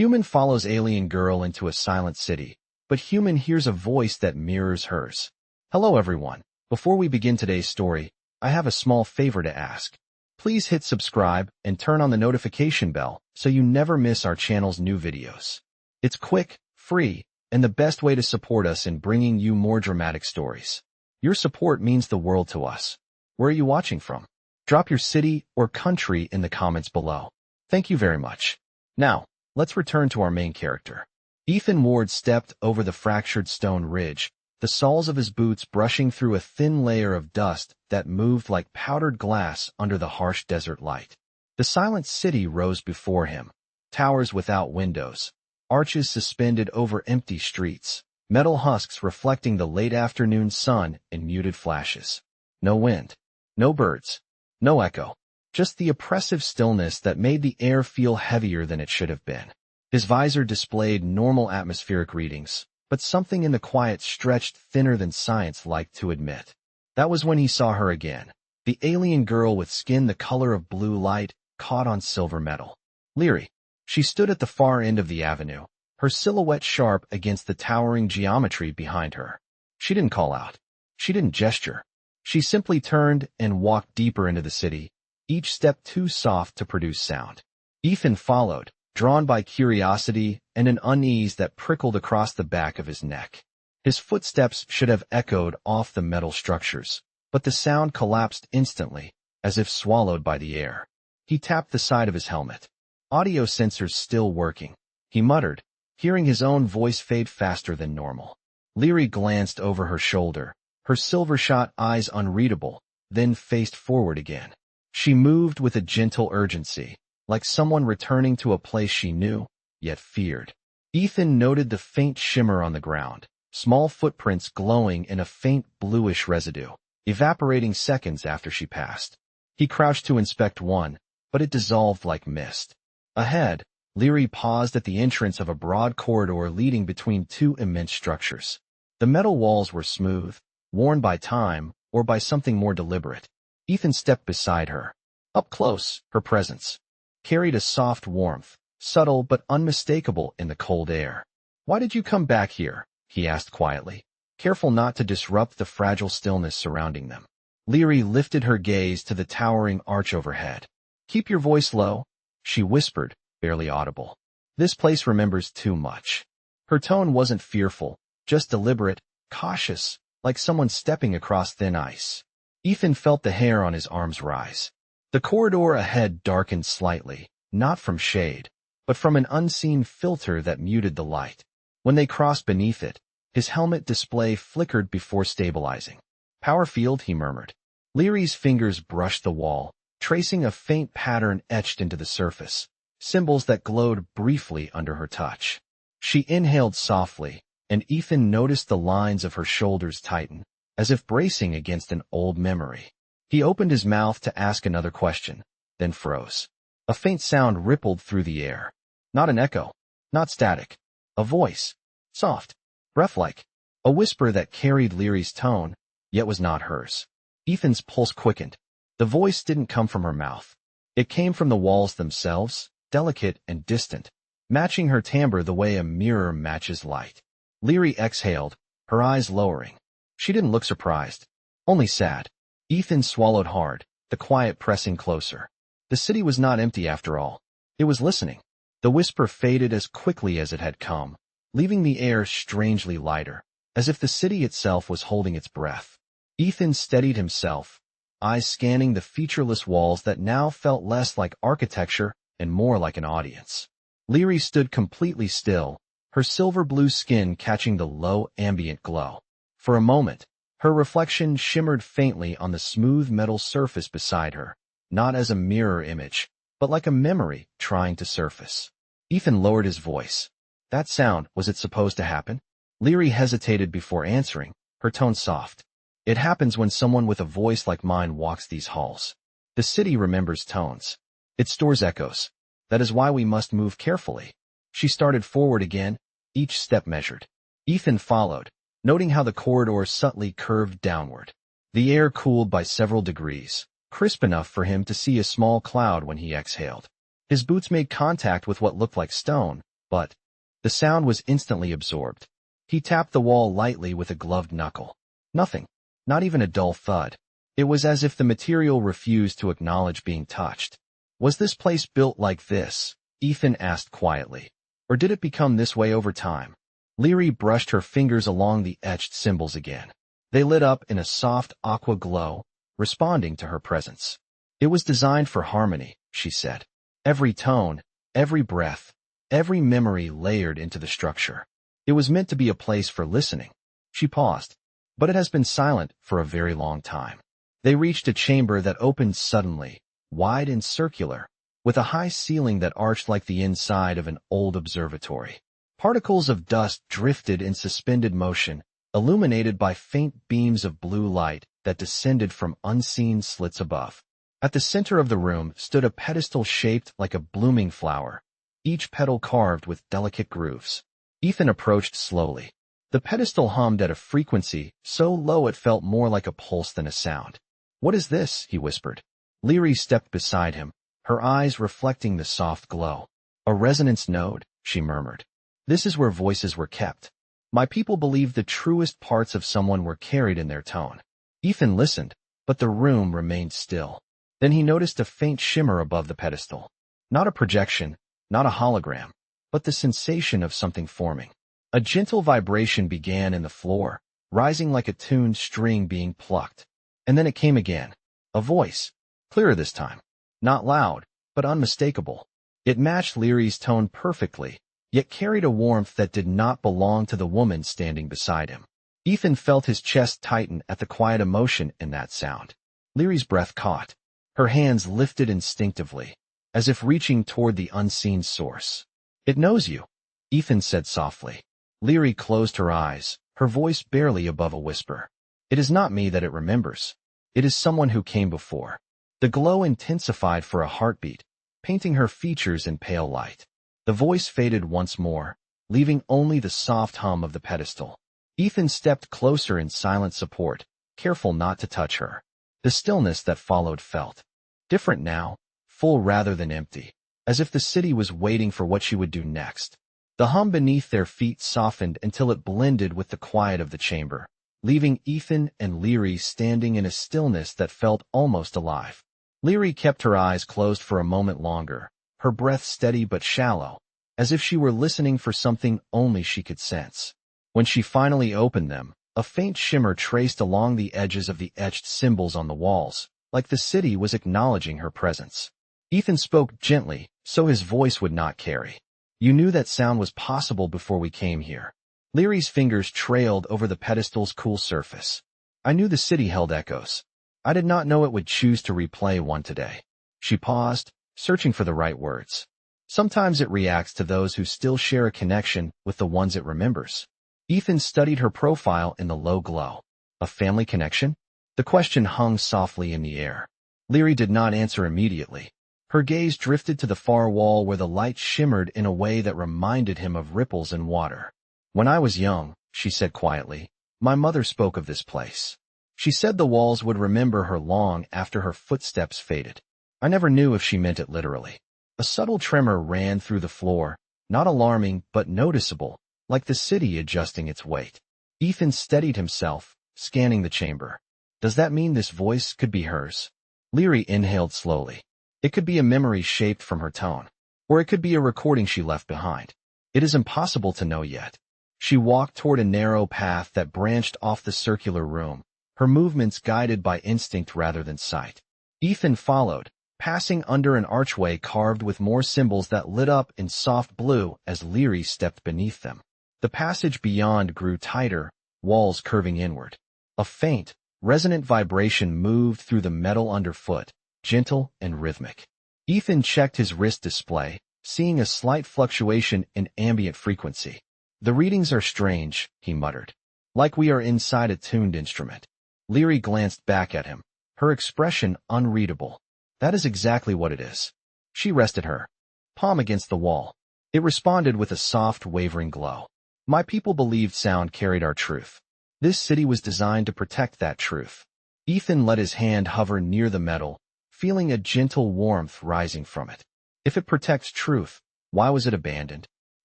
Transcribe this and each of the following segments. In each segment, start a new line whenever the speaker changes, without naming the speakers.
Human follows alien girl into a silent city, but human hears a voice that mirrors hers. Hello everyone. Before we begin today's story, I have a small favor to ask. Please hit subscribe and turn on the notification bell so you never miss our channel's new videos. It's quick, free, and the best way to support us in bringing you more dramatic stories. Your support means the world to us. Where are you watching from? Drop your city or country in the comments below. Thank you very much. Now, let's return to our main character. Ethan Ward stepped over the fractured stone ridge, the soles of his boots brushing through a thin layer of dust that moved like powdered glass under the harsh desert light. The silent city rose before him, towers without windows, arches suspended over empty streets, metal husks reflecting the late afternoon sun in muted flashes. No wind, no birds, no echo, just the oppressive stillness that made the air feel heavier than it should have been. His visor displayed normal atmospheric readings, but something in the quiet stretched thinner than science liked to admit. That was when he saw her again, the alien girl with skin the color of blue light caught on silver metal. Leery. She stood at the far end of the avenue, her silhouette sharp against the towering geometry behind her. She didn't call out. She didn't gesture. She simply turned and walked deeper into the city, each step too soft to produce sound. Ethan followed, drawn by curiosity and an unease that prickled across the back of his neck. His footsteps should have echoed off the metal structures, but the sound collapsed instantly, as if swallowed by the air. He tapped the side of his helmet. Audio sensors still working. He muttered, hearing his own voice fade faster than normal. Leery glanced over her shoulder, her silver-shot eyes unreadable, then faced forward again. She moved with a gentle urgency, like someone returning to a place she knew, yet feared. Ethan noted the faint shimmer on the ground, small footprints glowing in a faint bluish residue, evaporating seconds after she passed. He crouched to inspect one, but it dissolved like mist. Ahead, Leery paused at the entrance of a broad corridor leading between two immense structures. The metal walls were smooth, worn by time or by something more deliberate. Ethan stepped beside her. Up close, her presence carried a soft warmth, subtle but unmistakable in the cold air. "Why did you come back here?" he asked quietly, careful not to disrupt the fragile stillness surrounding them. Leery lifted her gaze to the towering arch overhead. "Keep your voice low," she whispered, barely audible. "This place remembers too much." Her tone wasn't fearful, just deliberate, cautious, like someone stepping across thin ice. Ethan felt the hair on his arms rise. The corridor ahead darkened slightly, not from shade, but from an unseen filter that muted the light. When they crossed beneath it, his helmet display flickered before stabilizing. "Power field," he murmured. Leery's fingers brushed the wall, tracing a faint pattern etched into the surface, symbols that glowed briefly under her touch. She inhaled softly, and Ethan noticed the lines of her shoulders tighten, as if bracing against an old memory. He opened his mouth to ask another question, then froze. A faint sound rippled through the air. Not an echo, not static. A voice, soft, breath-like, a whisper that carried Leery's tone, yet was not hers. Ethan's pulse quickened. The voice didn't come from her mouth. It came from the walls themselves, delicate and distant, matching her timbre the way a mirror matches light. Leery exhaled, her eyes lowering. She didn't look surprised, only sad. Ethan swallowed hard, the quiet pressing closer. The city was not empty after all. It was listening. The whisper faded as quickly as it had come, leaving the air strangely lighter, as if the city itself was holding its breath. Ethan steadied himself, eyes scanning the featureless walls that now felt less like architecture and more like an audience. Leery stood completely still, her silver-blue skin catching the low ambient glow. For a moment, her reflection shimmered faintly on the smooth metal surface beside her, not as a mirror image, but like a memory trying to surface. Ethan lowered his voice. "That sound, was it supposed to happen?" Leery hesitated before answering, her tone soft. "It happens when someone with a voice like mine walks these halls. The city remembers tones. It stores echoes. That is why we must move carefully." She started forward again, each step measured. Ethan followed, noting how the corridor subtly curved downward. The air cooled by several degrees, crisp enough for him to see a small cloud when he exhaled. His boots made contact with what looked like stone, but the sound was instantly absorbed. He tapped the wall lightly with a gloved knuckle. Nothing, not even a dull thud. It was as if the material refused to acknowledge being touched. Was this place built like this? Ethan asked quietly. Or did it become this way over time? Leary brushed her fingers along the etched symbols again. They lit up in a soft aqua glow, responding to her presence. It was designed for harmony, she said. Every tone, every breath, every memory layered into the structure. It was meant to be a place for listening. She paused. But it has been silent for a very long time. They reached a chamber that opened suddenly, wide and circular, with a high ceiling that arched like the inside of an old observatory. Particles of dust drifted in suspended motion, illuminated by faint beams of blue light that descended from unseen slits above. At the center of the room stood a pedestal shaped like a blooming flower, each petal carved with delicate grooves. Ethan approached slowly. The pedestal hummed at a frequency so low it felt more like a pulse than a sound. "What is this?" he whispered. Leary stepped beside him, her eyes reflecting the soft glow. "A resonance node," she murmured. "This is where voices were kept. My people believed the truest parts of someone were carried in their tone." Ethan listened, but the room remained still. Then he noticed a faint shimmer above the pedestal. Not a projection, not a hologram, but the sensation of something forming. A gentle vibration began in the floor, rising like a tuned string being plucked. And then it came again. A voice, clearer this time. Not loud, but unmistakable. It matched Leary's tone perfectly, yet carried a warmth that did not belong to the woman standing beside him. Ethan felt his chest tighten at the quiet emotion in that sound. Leary's breath caught. Her hands lifted instinctively, as if reaching toward the unseen source. "It knows you," Ethan said softly. Leary closed her eyes, her voice barely above a whisper. "It is not me that it remembers. It is someone who came before." The glow intensified for a heartbeat, painting her features in pale light. The voice faded once more, leaving only the soft hum of the pedestal. Ethan stepped closer in silent support, careful not to touch her. The stillness that followed felt different now, full rather than empty, as if the city was waiting for what she would do next. The hum beneath their feet softened until it blended with the quiet of the chamber, leaving Ethan and Leary standing in a stillness that felt almost alive. Leary kept her eyes closed for a moment longer, her breath steady but shallow, as if she were listening for something only she could sense. When she finally opened them, a faint shimmer traced along the edges of the etched symbols on the walls, like the city was acknowledging her presence. Ethan spoke gently, so his voice would not carry. "You knew that sound was possible before we came here." Leary's fingers trailed over the pedestal's cool surface. "I knew the city held echoes. I did not know it would choose to replay one today." She paused, searching for the right words. "Sometimes it reacts to those who still share a connection with the ones it remembers." Ethan studied her profile in the low glow. A family connection? The question hung softly in the air. Leary did not answer immediately. Her gaze drifted to the far wall where the light shimmered in a way that reminded him of ripples in water. "When I was young," she said quietly, "my mother spoke of this place. She said the walls would remember her long after her footsteps faded. I never knew if she meant it literally." A subtle tremor ran through the floor, not alarming but noticeable, like the city adjusting its weight. Ethan steadied himself, scanning the chamber. "Does that mean this voice could be hers?" Leary inhaled slowly. "It could be a memory shaped from her tone, or it could be a recording she left behind. It is impossible to know yet." She walked toward a narrow path that branched off the circular room, her movements guided by instinct rather than sight. Ethan followed, passing under an archway carved with more symbols that lit up in soft blue as Leary stepped beneath them. The passage beyond grew tighter, walls curving inward. A faint, resonant vibration moved through the metal underfoot, gentle and rhythmic. Ethan checked his wrist display, seeing a slight fluctuation in ambient frequency. "The readings are strange," he muttered. "Like we are inside a tuned instrument." Leary glanced back at him, her expression unreadable. "That is exactly what it is." She rested her palm against the wall. It responded with a soft, wavering glow. "My people believed sound carried our truth. This city was designed to protect that truth." Ethan let his hand hover near the metal, feeling a gentle warmth rising from it. If it protects truth, why was it abandoned?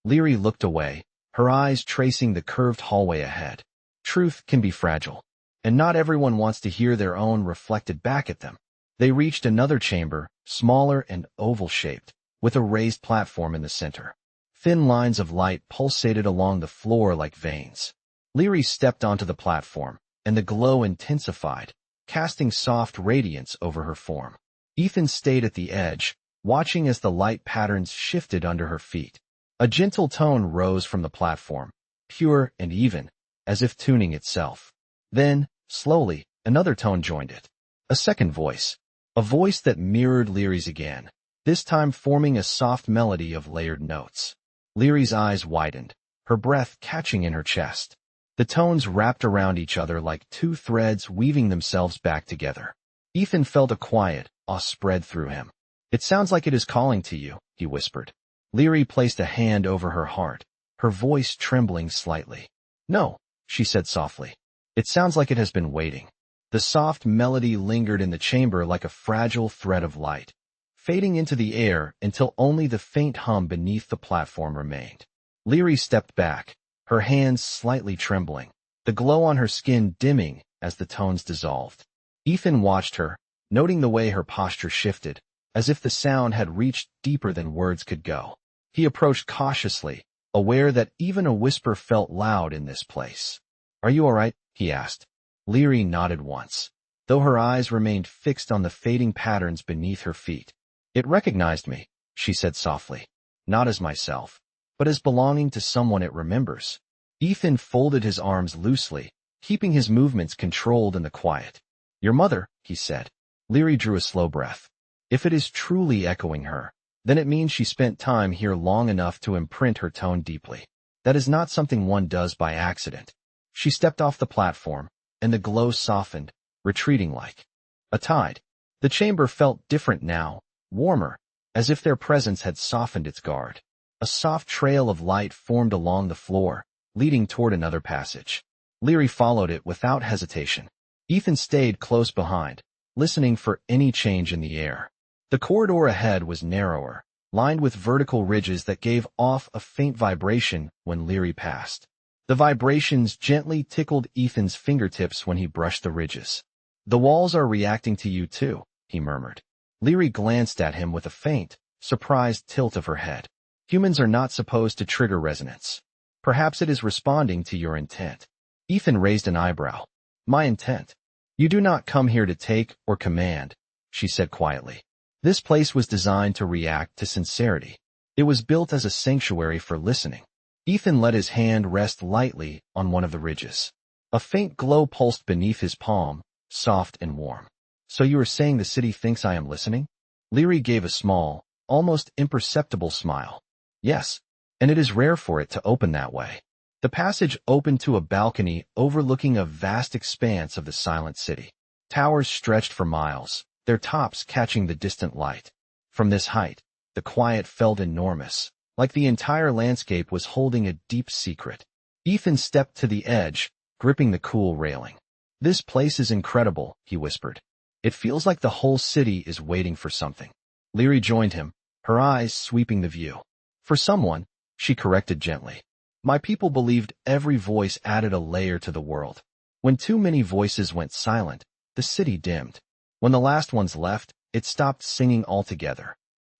Leary looked away, her eyes tracing the curved hallway ahead. Truth can be fragile, and not everyone wants to hear their own reflected back at them. They reached another chamber, smaller and oval-shaped, with a raised platform in the center. Thin lines of light pulsated along the floor like veins. Leary stepped onto the platform, and the glow intensified, casting soft radiance over her form. Ethan stayed at the edge, watching as the light patterns shifted under her feet. A gentle tone rose from the platform, pure and even, as if tuning itself. Then, slowly, another tone joined it. A second voice. A voice that mirrored Leary's again, this time forming a soft melody of layered notes. Leary's eyes widened, her breath catching in her chest. The tones wrapped around each other like two threads weaving themselves back together. Ethan felt a quiet awe spread through him. "It sounds like it is calling to you," he whispered. Leary placed a hand over her heart, her voice trembling slightly. "No," she said softly. "It sounds like it has been waiting." The soft melody lingered in the chamber like a fragile thread of light, fading into the air until only the faint hum beneath the platform remained. Leary stepped back, her hands slightly trembling, the glow on her skin dimming as the tones dissolved. Ethan watched her, noting the way her posture shifted, as if the sound had reached deeper than words could go. He approached cautiously, aware that even a whisper felt loud in this place. "Are you all right?" he asked. Leary nodded once, though her eyes remained fixed on the fading patterns beneath her feet. "It recognized me," she said softly, "not as myself, but as belonging to someone it remembers." Ethan folded his arms loosely, keeping his movements controlled in the quiet. "Your mother," he said. Leary drew a slow breath. If it is truly echoing her, then it means she spent time here long enough to imprint her tone deeply. That is not something one does by accident. She stepped off the platform, and the glow softened, retreating like a tide. The chamber felt different now, warmer, as if their presence had softened its guard. A soft trail of light formed along the floor, leading toward another passage. Leary followed it without hesitation. Ethan stayed close behind, listening for any change in the air. The corridor ahead was narrower, lined with vertical ridges that gave off a faint vibration when Leary passed. The vibrations gently tickled Ethan's fingertips when he brushed the ridges. "The walls are reacting to you too," he murmured. Leary glanced at him with a faint, surprised tilt of her head. "Humans are not supposed to trigger resonance. Perhaps it is responding to your intent." Ethan raised an eyebrow. "My intent? You do not come here to take or command," she said quietly. "This place was designed to react to sincerity. It was built as a sanctuary for listening." Ethan let his hand rest lightly on one of the ridges. A faint glow pulsed beneath his palm, soft and warm. "So you are saying the city thinks I am listening?" Leary gave a small, almost imperceptible smile. "Yes, and it is rare for it to open that way." The passage opened to a balcony overlooking a vast expanse of the silent city. Towers stretched for miles, their tops catching the distant light. From this height, the quiet felt enormous, like the entire landscape was holding a deep secret. Ethan stepped to the edge, gripping the cool railing. "This place is incredible," he whispered. "It feels like the whole city is waiting for something." Leary joined him, her eyes sweeping the view. "For someone," she corrected gently. "My people believed every voice added a layer to the world. When too many voices went silent, the city dimmed. When the last ones left, it stopped singing altogether."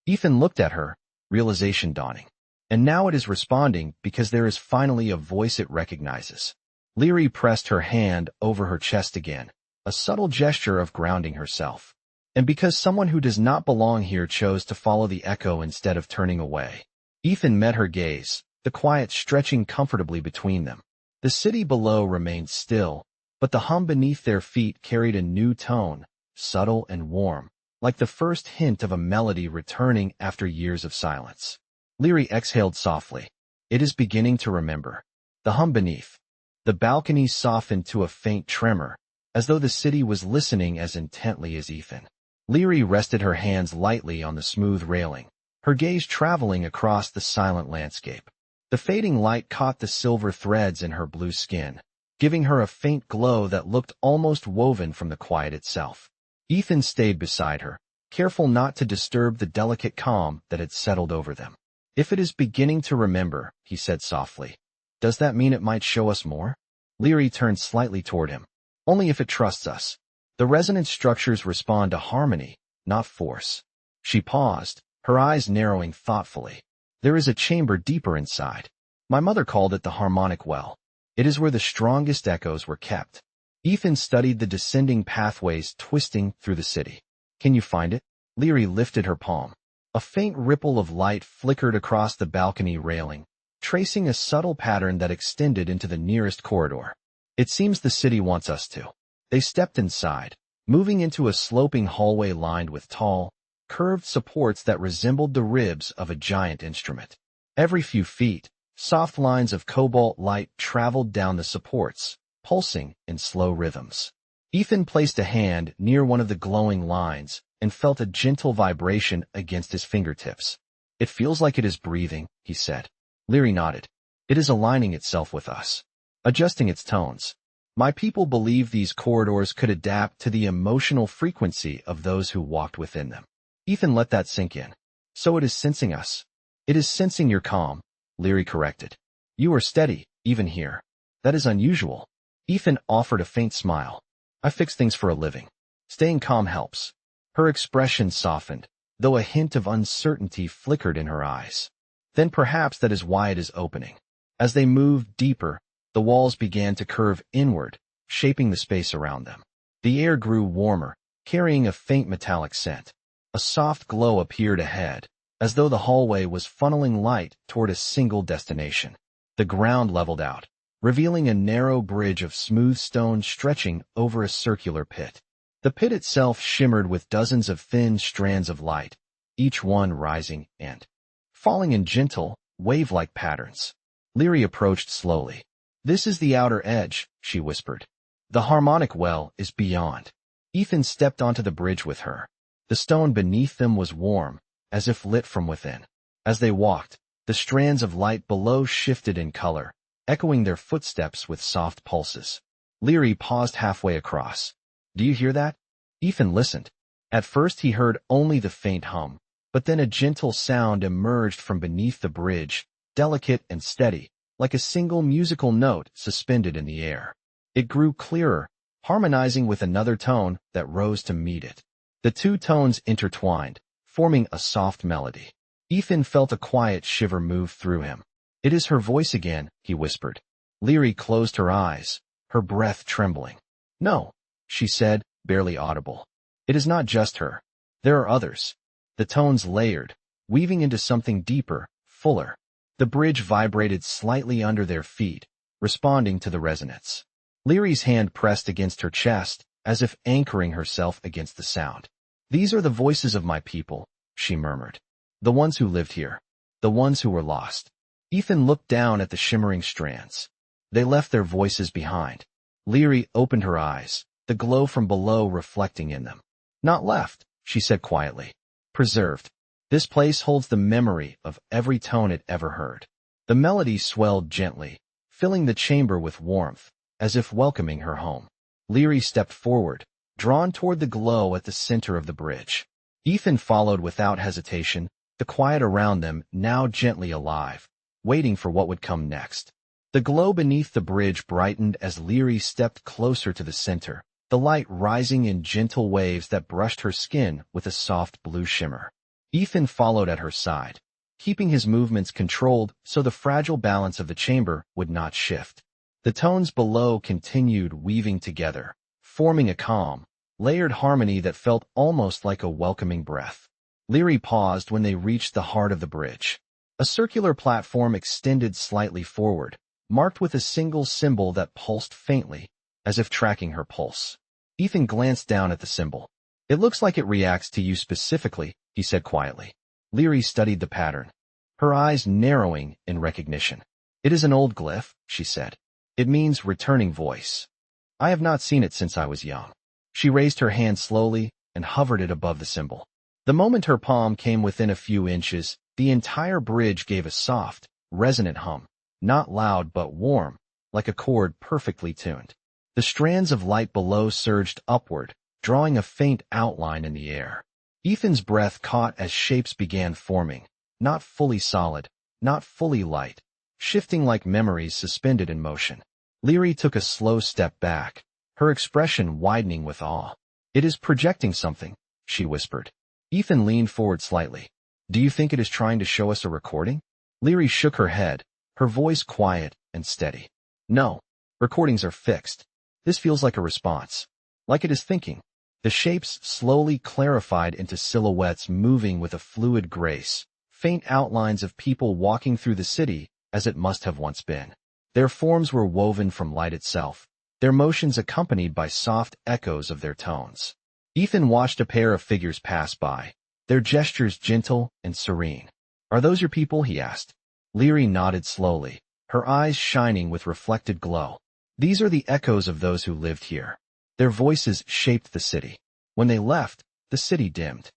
Ethan looked at her, realization dawning. "And now it is responding because there is finally a voice it recognizes." Leary pressed her hand over her chest again, a subtle gesture of grounding herself. "And because someone who does not belong here chose to follow the echo instead of turning away." Ethan met her gaze, the quiet stretching comfortably between them. The city below remained still, but the hum beneath their feet carried a new tone, subtle and warm, like the first hint of a melody returning after years of silence. Leary exhaled softly. "It is beginning to remember." The hum beneath. The balcony softened to a faint tremor, as though the city was listening as intently as Ethan. Leary rested her hands lightly on the smooth railing, her gaze traveling across the silent landscape. The fading light caught the silver threads in her blue skin, giving her a faint glow that looked almost woven from the quiet itself. Ethan stayed beside her, careful not to disturb the delicate calm that had settled over them. If it is beginning to remember, he said softly, does that mean it might show us more? Leary turned slightly toward him. Only if it trusts us. The resonance structures respond to harmony, not force. She paused, her eyes narrowing thoughtfully. There is a chamber deeper inside. My mother called it the harmonic well. It is where the strongest echoes were kept. Ethan studied the descending pathways twisting through the city. Can you find it? Leary lifted her palm. A faint ripple of light flickered across the balcony railing, tracing a subtle pattern that extended into the nearest corridor. It seems the city wants us to. They stepped inside, moving into a sloping hallway lined with tall, curved supports that resembled the ribs of a giant instrument. Every few feet, soft lines of cobalt light traveled down the supports, pulsing in slow rhythms. Ethan placed a hand near one of the glowing lines and felt a gentle vibration against his fingertips. It feels like it is breathing, he said. Leary nodded. It is aligning itself with us, adjusting its tones. My people believe these corridors could adapt to the emotional frequency of those who walked within them. Ethan let that sink in. So it is sensing us. It is sensing your calm, Leary corrected. You are steady, even here. That is unusual. Ethan offered a faint smile. I fix things for a living. Staying calm helps. Her expression softened, though a hint of uncertainty flickered in her eyes. Then perhaps that is why it is opening. As they moved deeper, the walls began to curve inward, shaping the space around them. The air grew warmer, carrying a faint metallic scent. A soft glow appeared ahead, as though the hallway was funneling light toward a single destination. The ground leveled out, revealing a narrow bridge of smooth stone stretching over a circular pit. The pit itself shimmered with dozens of thin strands of light, each one rising and falling in gentle, wave-like patterns. Leary approached slowly. This is the outer edge, she whispered. The harmonic well is beyond. Ethan stepped onto the bridge with her. The stone beneath them was warm, as if lit from within. As they walked, the strands of light below shifted in color, echoing their footsteps with soft pulses. Leary paused halfway across. Do you hear that? Ethan listened. At first he heard only the faint hum, but then a gentle sound emerged from beneath the bridge, delicate and steady, like a single musical note suspended in the air. It grew clearer, harmonizing with another tone that rose to meet it. The two tones intertwined, forming a soft melody. Ethan felt a quiet shiver move through him. It is her voice again, he whispered. Leary closed her eyes, her breath trembling. No, she said, barely audible. It is not just her. There are others. The tones layered, weaving into something deeper, fuller. The bridge vibrated slightly under their feet, responding to the resonance. Leary's hand pressed against her chest, as if anchoring herself against the sound. These are the voices of my people, she murmured. The ones who lived here. The ones who were lost. Ethan looked down at the shimmering strands. They left their voices behind. Leary opened her eyes, the glow from below reflecting in them. Not left, she said quietly. Preserved. This place holds the memory of every tone it ever heard. The melody swelled gently, filling the chamber with warmth, as if welcoming her home. Leary stepped forward, drawn toward the glow at the center of the bridge. Ethan followed without hesitation, the quiet around them now gently alive, waiting for what would come next. The glow beneath the bridge brightened as Leary stepped closer to the center, the light rising in gentle waves that brushed her skin with a soft blue shimmer. Ethan followed at her side, keeping his movements controlled so the fragile balance of the chamber would not shift. The tones below continued weaving together, forming a calm, layered harmony that felt almost like a welcoming breath. Leary paused when they reached the heart of the bridge. A circular platform extended slightly forward, marked with a single symbol that pulsed faintly, as if tracking her pulse. Ethan glanced down at the symbol. It looks like it reacts to you specifically, he said quietly. Leary studied the pattern, her eyes narrowing in recognition. It is an old glyph, she said. It means returning voice. I have not seen it since I was young. She raised her hand slowly and hovered it above the symbol. The moment her palm came within a few inches, the entire bridge gave a soft, resonant hum, not loud but warm, like a chord perfectly tuned. The strands of light below surged upward, drawing a faint outline in the air. Ethan's breath caught as shapes began forming, not fully solid, not fully light, shifting like memories suspended in motion. Leary took a slow step back, her expression widening with awe. "It is projecting something," she whispered. Ethan leaned forward slightly. "Do you think it is trying to show us a recording?" Leary shook her head, her voice quiet and steady. "No, recordings are fixed. This feels like a response. Like it is thinking." The shapes slowly clarified into silhouettes moving with a fluid grace, faint outlines of people walking through the city as it must have once been. Their forms were woven from light itself, their motions accompanied by soft echoes of their tones. Ethan watched a pair of figures pass by, their gestures gentle and serene. "Are those your people?" he asked. Leary nodded slowly, her eyes shining with reflected glow. "These are the echoes of those who lived here. Their voices shaped the city. When they left, the city dimmed."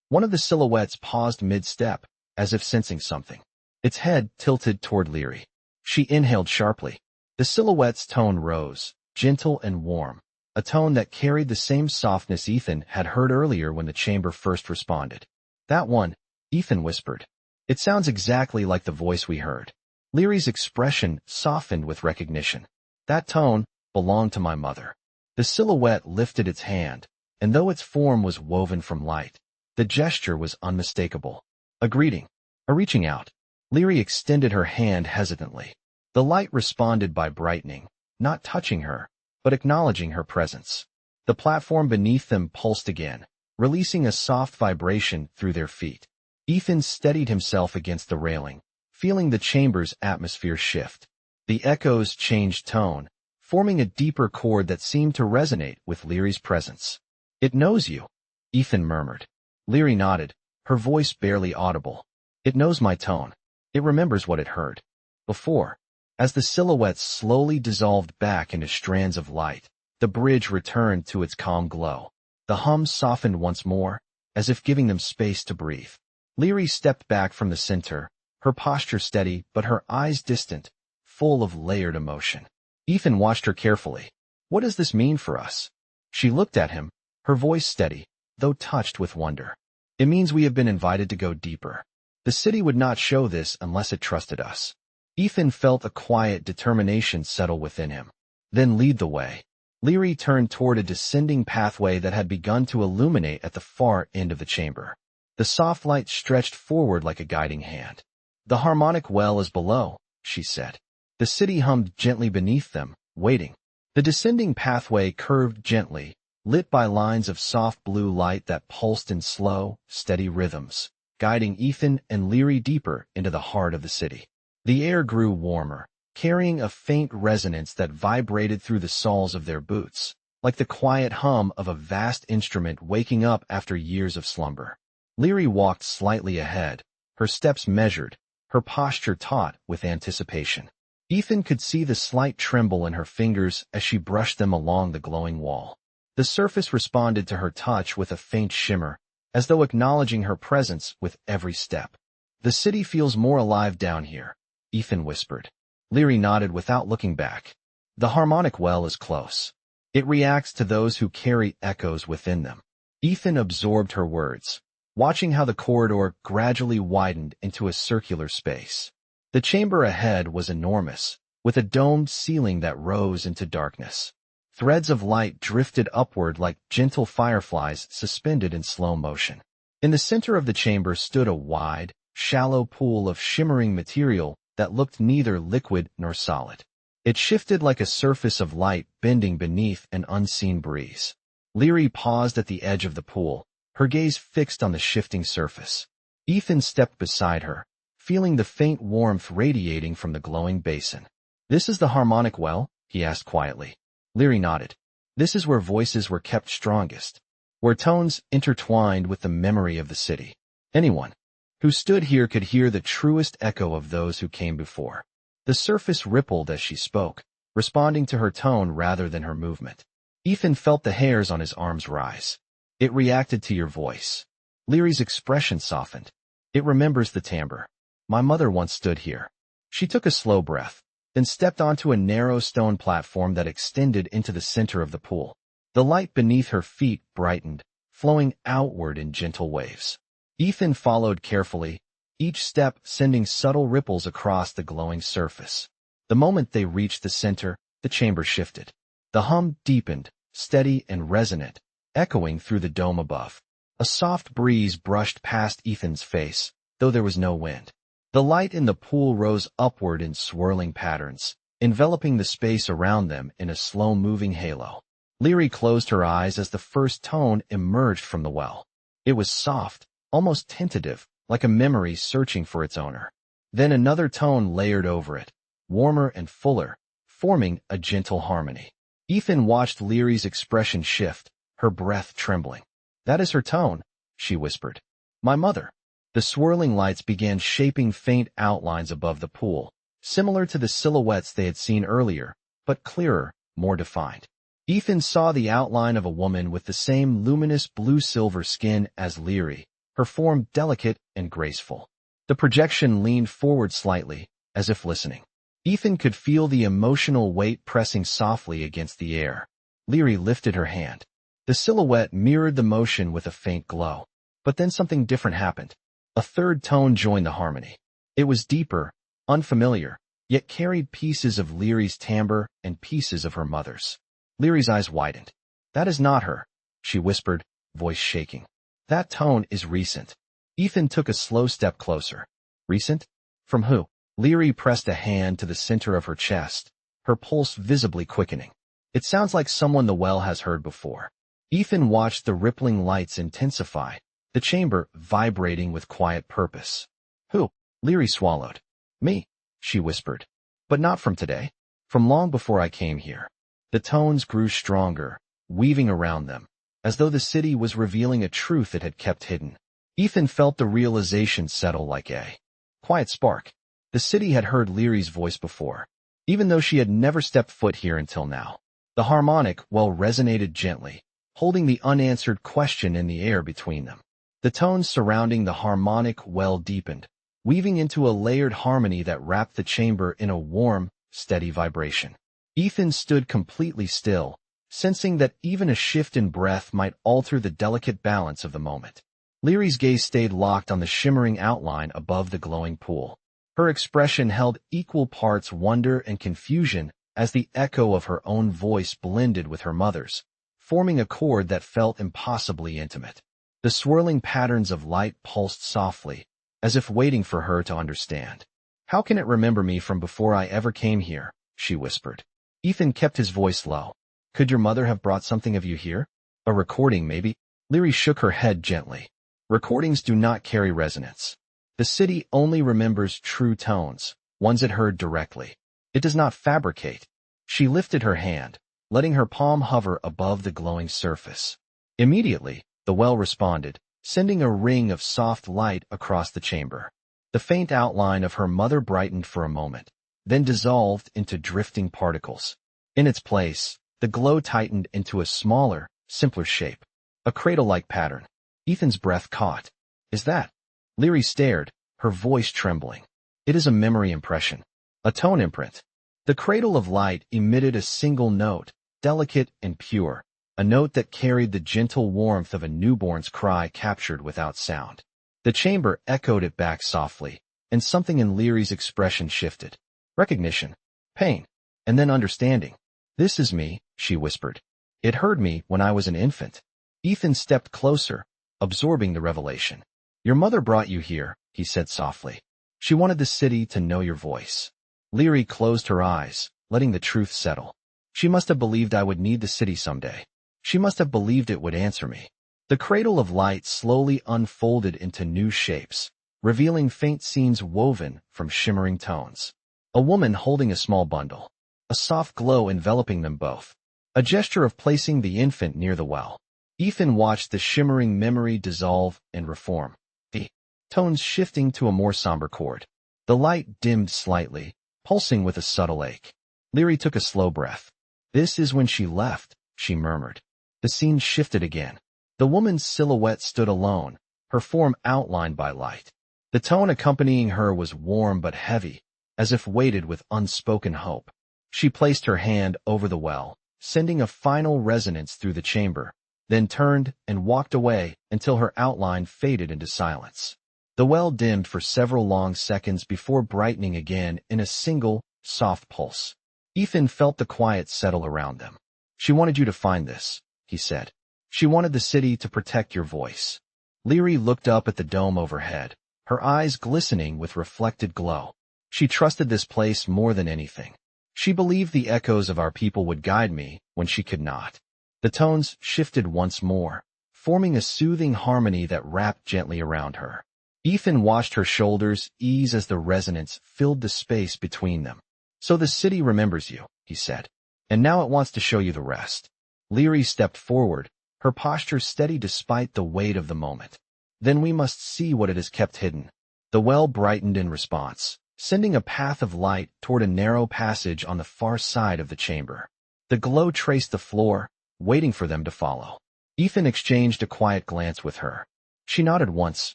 One of the silhouettes paused mid-step, as if sensing something. Its head tilted toward Leary. She inhaled sharply. The silhouette's tone rose, gentle and warm, a tone that carried the same softness Ethan had heard earlier when the chamber first responded. "That one," Ethan whispered. "It sounds exactly like the voice we heard." Leary's expression softened with recognition. "That tone belonged to my mother." The silhouette lifted its hand, and though its form was woven from light, the gesture was unmistakable. A greeting, a reaching out. Leary extended her hand hesitantly. The light responded by brightening, not touching her, but acknowledging her presence. The platform beneath them pulsed again, releasing a soft vibration through their feet. Ethan steadied himself against the railing, feeling the chamber's atmosphere shift. The echoes changed tone, forming a deeper chord that seemed to resonate with Leary's presence. "It knows you," Ethan murmured. Leary nodded, her voice barely audible. "It knows my tone. It remembers what it heard before." As the silhouettes slowly dissolved back into strands of light, the bridge returned to its calm glow. The hum softened once more, as if giving them space to breathe. Leary stepped back from the center, her posture steady but her eyes distant, full of layered emotion. Ethan watched her carefully. "What does this mean for us?" She looked at him, her voice steady, though touched with wonder. "It means we have been invited to go deeper. The city would not show this unless it trusted us." Ethan felt a quiet determination settle within him. "Then lead the way." Leary turned toward a descending pathway that had begun to illuminate at the far end of the chamber. The soft light stretched forward like a guiding hand. "The harmonic well is below," she said. The city hummed gently beneath them, waiting. The descending pathway curved gently, lit by lines of soft blue light that pulsed in slow, steady rhythms, guiding Ethan and Leary deeper into the heart of the city. The air grew warmer, carrying a faint resonance that vibrated through the soles of their boots, like the quiet hum of a vast instrument waking up after years of slumber. Leary walked slightly ahead, her steps measured, her posture taut with anticipation. Ethan could see the slight tremble in her fingers as she brushed them along the glowing wall. The surface responded to her touch with a faint shimmer, as though acknowledging her presence with every step. "The city feels more alive down here," Ethan whispered. Leary nodded without looking back. "The harmonic well is close. It reacts to those who carry echoes within them." Ethan absorbed her words, watching how the corridor gradually widened into a circular space. The chamber ahead was enormous, with a domed ceiling that rose into darkness. Threads of light drifted upward like gentle fireflies suspended in slow motion. In the center of the chamber stood a wide, shallow pool of shimmering material that looked neither liquid nor solid. It shifted like a surface of light bending beneath an unseen breeze. Leary paused at the edge of the pool, her gaze fixed on the shifting surface. Ethan stepped beside her, feeling the faint warmth radiating from the glowing basin. "This is the harmonic well?" he asked quietly. Leary nodded. "This is where voices were kept strongest, where tones intertwined with the memory of the city. Anyone who stood here could hear the truest echo of those who came before." The surface rippled as she spoke, responding to her tone rather than her movement. Ethan felt the hairs on his arms rise. "It reacted to your voice." Leary's expression softened. "It remembers the timbre. My mother once stood here." She took a slow breath, then stepped onto a narrow stone platform that extended into the center of the pool. The light beneath her feet brightened, flowing outward in gentle waves. Ethan followed carefully, each step sending subtle ripples across the glowing surface. The moment they reached the center, the chamber shifted. The hum deepened, steady and resonant, echoing through the dome above. A soft breeze brushed past Ethan's face, though there was no wind. The light in the pool rose upward in swirling patterns, enveloping the space around them in a slow-moving halo. Leary closed her eyes as the first tone emerged from the well. It was soft, almost tentative, like a memory searching for its owner. Then another tone layered over it, warmer and fuller, forming a gentle harmony. Ethan watched Leary's expression shift, her breath trembling. "That is her tone," she whispered. "My mother." The swirling lights began shaping faint outlines above the pool, similar to the silhouettes they had seen earlier, but clearer, more defined. Ethan saw the outline of a woman with the same luminous blue-silver skin as Leary, her form delicate and graceful. The projection leaned forward slightly, as if listening. Ethan could feel the emotional weight pressing softly against the air. Leary lifted her hand. The silhouette mirrored the motion with a faint glow. But then something different happened. A third tone joined the harmony. It was deeper, unfamiliar, yet carried pieces of Leary's timbre and pieces of her mother's. Leary's eyes widened. "That is not her," she whispered, voice shaking. "That tone is recent." Ethan took a slow step closer. "Recent? From who?" Leary pressed a hand to the center of her chest, her pulse visibly quickening. "It sounds like someone the well has heard before." Ethan watched the rippling lights intensify, the chamber vibrating with quiet purpose. "Who?" Leary swallowed. "Me," she whispered. "But not from today. From long before I came here." The tones grew stronger, weaving around them, as though the city was revealing a truth it had kept hidden. Ethan felt the realization settle like a quiet spark. The city had heard Leary's voice before, even though she had never stepped foot here until now. The harmonic well resonated gently, holding the unanswered question in the air between them. The tones surrounding the harmonic well deepened, weaving into a layered harmony that wrapped the chamber in a warm, steady vibration. Ethan stood completely still, sensing that even a shift in breath might alter the delicate balance of the moment. Leary's gaze stayed locked on the shimmering outline above the glowing pool. Her expression held equal parts wonder and confusion as the echo of her own voice blended with her mother's, forming a chord that felt impossibly intimate. The swirling patterns of light pulsed softly, as if waiting for her to understand. "How can it remember me from before I ever came here?" she whispered. Ethan kept his voice low. "Could your mother have brought something of you here? A recording, maybe?" Leary shook her head gently. "Recordings do not carry resonance. The city only remembers true tones, ones it heard directly. It does not fabricate." She lifted her hand, letting her palm hover above the glowing surface. Immediately, the well responded, sending a ring of soft light across the chamber. The faint outline of her mother brightened for a moment, then dissolved into drifting particles. In its place, the glow tightened into a smaller, simpler shape, a cradle-like pattern. Ethan's breath caught. "Is that?" Leary stared, her voice trembling. "It is a memory impression, a tone imprint." The cradle of light emitted a single note, delicate and pure, a note that carried the gentle warmth of a newborn's cry captured without sound. The chamber echoed it back softly, and something in Leary's expression shifted. Recognition, pain, and then understanding. "This is me," she whispered. "It heard me when I was an infant." Ethan stepped closer, absorbing the revelation. "Your mother brought you here," he said softly. "She wanted the city to know your voice." Leary closed her eyes, letting the truth settle. She must have believed I would need the city someday. She must have believed it would answer me. The cradle of light slowly unfolded into new shapes, revealing faint scenes woven from shimmering tones. A woman holding a small bundle, a soft glow enveloping them both, a gesture of placing the infant near the well. Ethan watched the shimmering memory dissolve and reform, the tones shifting to a more somber chord. The light dimmed slightly, pulsing with a subtle ache. Leary took a slow breath. "This is when she left," she murmured. The scene shifted again. The woman's silhouette stood alone, her form outlined by light. The tone accompanying her was warm but heavy, as if weighted with unspoken hope. She placed her hand over the well, sending a final resonance through the chamber, then turned and walked away until her outline faded into silence. The well dimmed for several long seconds before brightening again in a single, soft pulse. Ethan felt the quiet settle around them. She wanted you to find this, he said. She wanted the city to protect your voice. Leary looked up at the dome overhead, her eyes glistening with reflected glow. She trusted this place more than anything. She believed the echoes of our people would guide me when she could not. The tones shifted once more, forming a soothing harmony that wrapped gently around her. Ethan watched her shoulders ease as the resonance filled the space between them. So the city remembers you, he said. And now it wants to show you the rest. Leary stepped forward, her posture steady despite the weight of the moment. Then we must see what it has kept hidden. The well brightened in response, sending a path of light toward a narrow passage on the far side of the chamber. The glow traced the floor, waiting for them to follow. Ethan exchanged a quiet glance with her. She nodded once,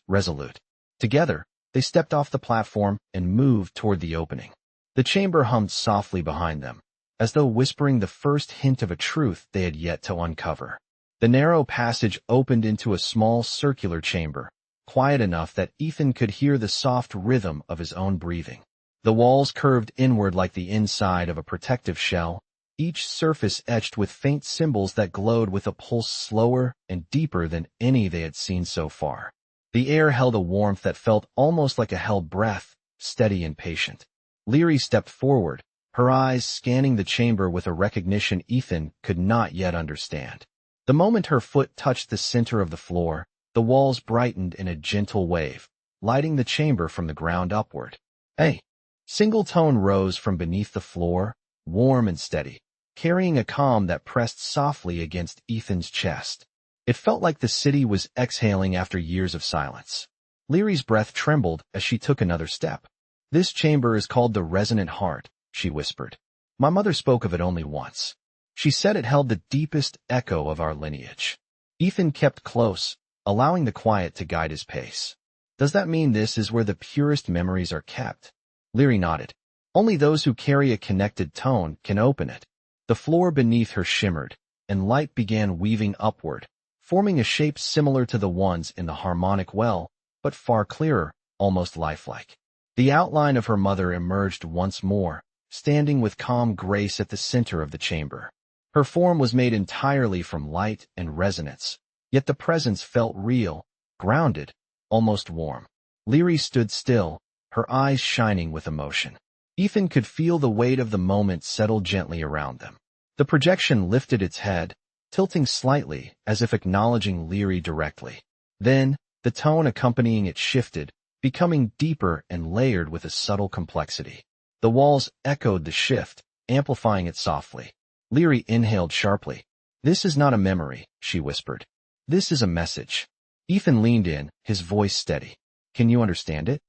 resolute. Together, they stepped off the platform and moved toward the opening. The chamber hummed softly behind them, as though whispering the first hint of a truth they had yet to uncover. The narrow passage opened into a small circular chamber, quiet enough that Ethan could hear the soft rhythm of his own breathing. The walls curved inward like the inside of a protective shell, each surface etched with faint symbols that glowed with a pulse slower and deeper than any they had seen so far. The air held a warmth that felt almost like a held breath, steady and patient. Leary stepped forward, her eyes scanning the chamber with a recognition Ethan could not yet understand. The moment her foot touched the center of the floor, the walls brightened in a gentle wave, lighting the chamber from the ground upward. A single tone rose from beneath the floor, warm and steady, carrying a calm that pressed softly against Ethan's chest. It felt like the city was exhaling after years of silence. Leary's breath trembled as she took another step. This chamber is called the Resonant Heart, she whispered. My mother spoke of it only once. She said it held the deepest echo of our lineage. Ethan kept close, allowing the quiet to guide his pace. Does that mean this is where the purest memories are kept? Leary nodded. Only those who carry a connected tone can open it. The floor beneath her shimmered, and light began weaving upward, forming a shape similar to the ones in the harmonic well, but far clearer, almost lifelike. The outline of her mother emerged once more, standing with calm grace at the center of the chamber. Her form was made entirely from light and resonance, yet the presence felt real, grounded, almost warm. Leary stood still, her eyes shining with emotion. Ethan could feel the weight of the moment settle gently around them. The projection lifted its head, tilting slightly as if acknowledging Leary directly. Then, the tone accompanying it shifted, becoming deeper and layered with a subtle complexity. The walls echoed the shift, amplifying it softly. Leary inhaled sharply. This is not a memory, she whispered. This is a message. Ethan leaned in, his voice steady. Can you understand it?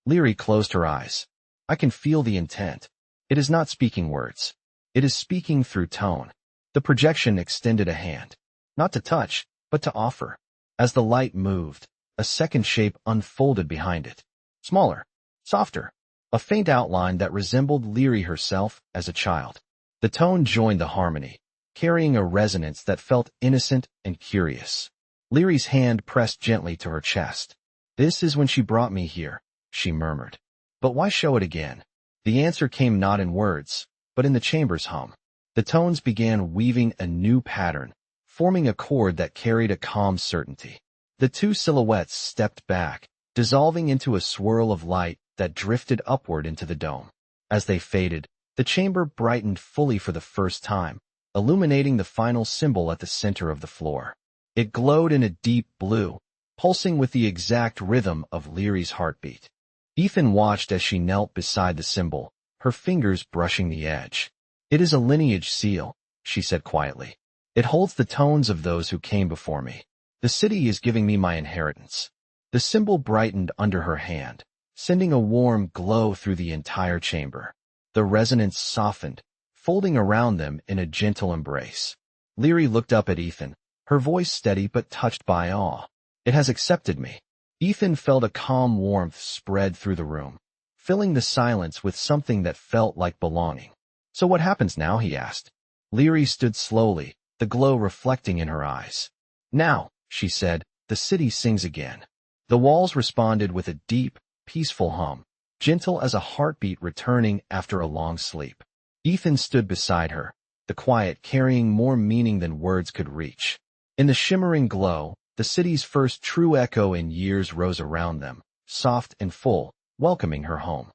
Leary closed her eyes. I can feel the intent. It is not speaking words. It is speaking through tone. The projection extended a hand, not to touch, but to offer. As the light moved, a second shape unfolded behind it. Smaller, softer, a faint outline that resembled Leary herself as a child. The tone joined the harmony, carrying a resonance that felt innocent and curious. Leary's hand pressed gently to her chest. This is when she brought me here, she murmured. But why show it again? The answer came not in words, but in the chamber's hum. The tones began weaving a new pattern, forming a chord that carried a calm certainty. The two silhouettes stepped back, dissolving into a swirl of light that drifted upward into the dome. As they faded, the chamber brightened fully for the first time, illuminating the final symbol at the center of the floor. It glowed in a deep blue, pulsing with the exact rhythm of Leary's heartbeat. Ethan watched as she knelt beside the symbol, her fingers brushing the edge. It is a lineage seal, she said quietly. It holds the tones of those who came before me. The city is giving me my inheritance. The symbol brightened under her hand, sending a warm glow through the entire chamber. The resonance softened, folding around them in a gentle embrace. Leary looked up at Ethan, her voice steady but touched by awe. It has accepted me. Ethan felt a calm warmth spread through the room, filling the silence with something that felt like belonging. So what happens now? He asked. Leary stood slowly, the glow reflecting in her eyes. Now, she said, the city sings again. The walls responded with a deep, peaceful hum, gentle as a heartbeat returning after a long sleep. Ethan stood beside her, the quiet carrying more meaning than words could reach. In the shimmering glow, the city's first true echo in years rose around them, soft and full, welcoming her home.